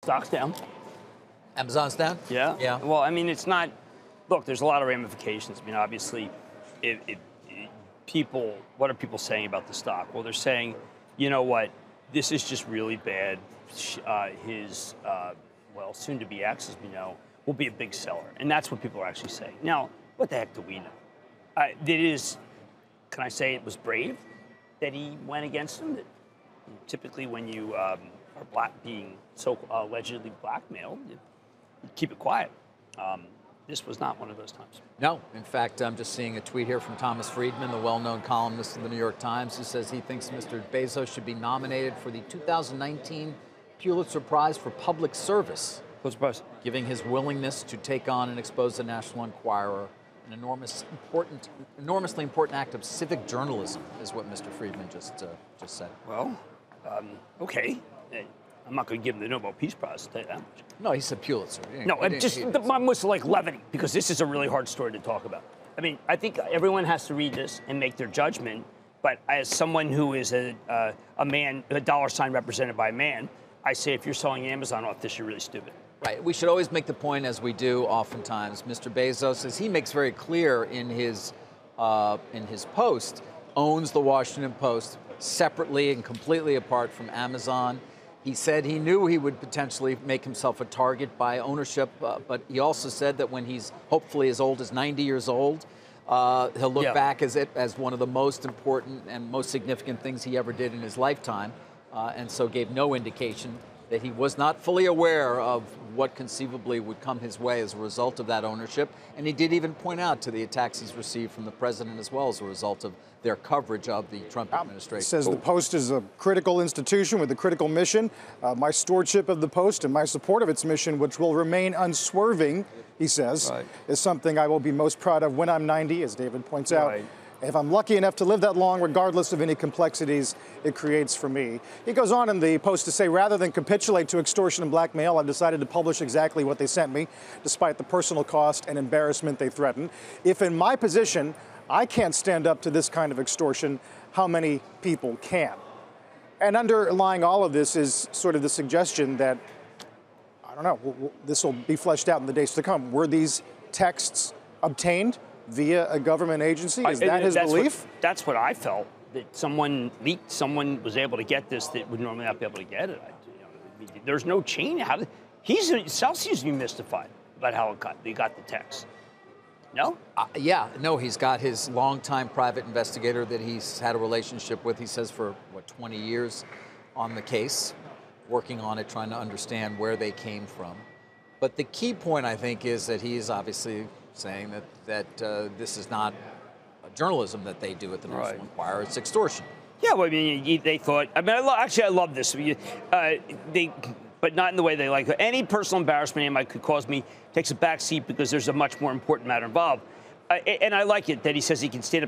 Stock's down. Amazon's down? Yeah. Yeah. Well, I mean, it's not. Look, there's a lot of ramifications. I mean, obviously, what are people saying about the stock? Well, they're saying, you know what, this is just really bad. His soon-to-be ex, as we know, will be a big seller, and that's what people are actually saying. Now, what the heck do we know? Can I say it was brave that he went against him? That typically, when you are being so allegedly blackmailed, you keep it quiet. This was not one of those times. No. In fact, I'm just seeing a tweet here from Thomas Friedman, the well-known columnist of the New York Times, who says he thinks Mr. Bezos should be nominated for the 2019 Pulitzer Prize for Public Service. Pulitzer Prize. Giving his willingness to take on and expose the National Enquirer, an enormously important act of civic journalism, is what Mr. Friedman just said. Well, okay. I'm not going to give him the Nobel Peace Prize, I'll tell you that much. No, he said Pulitzer. No, mine was like levity, because this is a really hard story to talk about. I mean, I think everyone has to read this and make their judgment, but as someone who is a man, a dollar sign represented by a man, I say if you're selling Amazon off this, you're really stupid. Right. We should always make the point, as we do oftentimes, Mr. Bezos, as he makes very clear in his post, owns the Washington Post separately and completely apart from Amazon. He said he knew he would potentially make himself a target by ownership, but he also said that when he's hopefully as old as 90 years old, he'll look back as one of the most important and most significant things he ever did in his lifetime, and so gave no indication that he was not fully aware of what conceivably would come his way as a result of that ownership. And he did even point out to the attacks he's received from the president as well as a result of their coverage of the Trump administration. Says the Post is a critical institution with a critical mission. My stewardship of the Post and my support of its mission, which will remain unswerving, he says, is something I will be most proud of when I'm 90, as David points out. If I'm lucky enough to live that long, regardless of any complexities it creates for me. He goes on in the Post to say, rather than capitulate to extortion and blackmail, I've decided to publish exactly what they sent me, despite the personal cost and embarrassment they threaten. If in my position, I can't stand up to this kind of extortion, how many people can? And underlying all of this is sort of the suggestion that, I don't know, this will be fleshed out in the days to come. Were these texts obtained via a government agency? Is that his belief? That's what I felt, that someone leaked, someone was able to get this that would normally not be able to get it. There's no chain. South seems to be mystified about how they got the text. No? No, he's got his longtime private investigator that he's had a relationship with, he says, for, 20 years on the case, working on it, trying to understand where they came from. But the key point, I think, is that he is obviously saying that this is not journalism that they do at the National Enquirer, it's extortion. Yeah, well, I mean, they thought, I love this. But not in the way they like. Any personal embarrassment could cause me takes a back seat because there's a much more important matter involved. And I like it that he says he can stand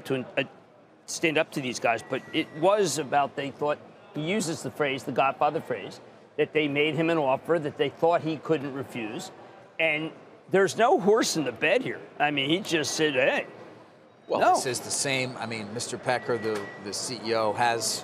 up to these guys. But it was about, they thought, he uses the phrase, the Godfather phrase, that they made him an offer that they thought he couldn't refuse. And there's no horse in the bed here. I mean, he just said, hey. Well, this is the same. I mean, Mr. Pecker, the CEO, has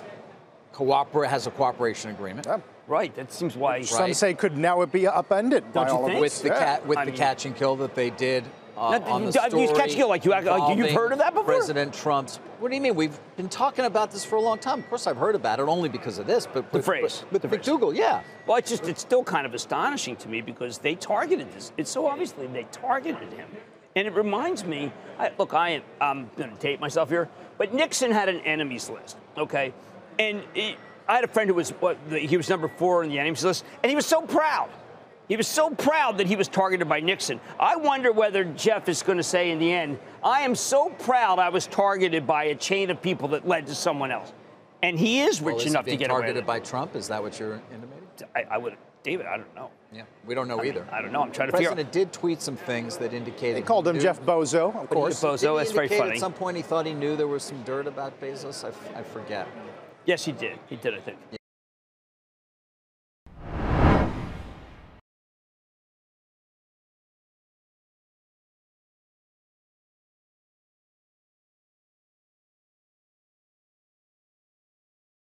a cooperation agreement. Yeah. Right, that seems why. Some say could now it be upended by all of with the catch and kill that they did on the story. Use catch and kill like you've heard of that before? President Trump's. What do you mean? We've been talking about this for a long time. Of course, I've heard about it only because of this. But the phrase. But McDougal, yeah. Well, it's still kind of astonishing to me because they targeted this. It's so obviously they targeted him, and it reminds me. I'm going to date myself here, but Nixon had an enemies list. Okay, and I had a friend who was he was number 4 on the enemies list, and he was so proud. He was so proud that he was targeted by Nixon. I wonder whether Jeff is going to say in the end, I am so proud I was targeted by a chain of people that led to someone else. And he is rich enough to get away with it. Targeted by Trump? Is that what you're intimating? I would, David, I don't know. Yeah, we don't know either. I don't know. I'm trying to figure out. The president did tweet some things that indicated. They called him Jeff Bozo, of course. Bozo, that's very funny. At some point he thought he knew there was some dirt about Bezos? I forget. Yes, he did. He did, I think. Yeah.